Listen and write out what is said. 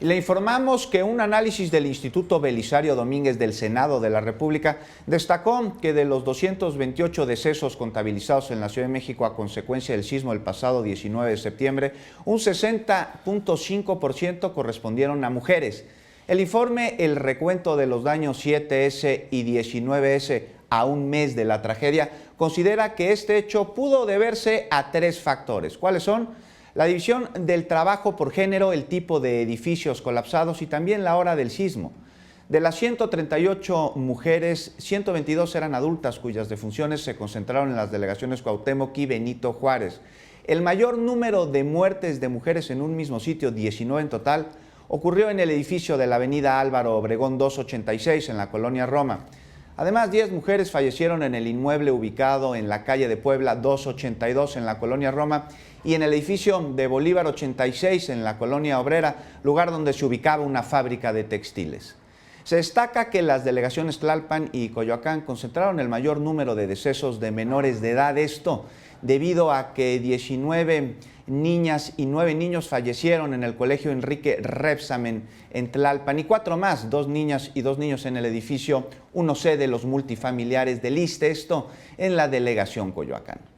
Y le informamos que un análisis del Instituto Belisario Domínguez del Senado de la República destacó que de los 228 decesos contabilizados en la Ciudad de México a consecuencia del sismo del pasado 19 de septiembre, un 60.5% correspondieron a mujeres. El informe El recuento de los daños 7S y 19S a un mes de la tragedia considera que este hecho pudo deberse a 3 factores. ¿Cuáles son? La división del trabajo por género, el tipo de edificios colapsados y también la hora del sismo. De las 138 mujeres, 122 eran adultas cuyas defunciones se concentraron en las delegaciones Cuauhtémoc y Benito Juárez. El mayor número de muertes de mujeres en un mismo sitio, 19 en total, ocurrió en el edificio de la avenida Álvaro Obregón 286 en la colonia Roma. Además, 10 mujeres fallecieron en el inmueble ubicado en la calle de Puebla 282 en la colonia Roma y en el edificio de Bolívar 86 en la colonia Obrera, lugar donde se ubicaba una fábrica de textiles. Se destaca que las delegaciones Tlalpan y Coyoacán concentraron el mayor número de decesos de menores de edad, esto debido a que 19 niñas y 9 niños fallecieron en el colegio Enrique Rebsamen en Tlalpan y 4 más, 2 niñas y 2 niños en el edificio 1C de los multifamiliares del ISSSTE, esto en la delegación Coyoacán.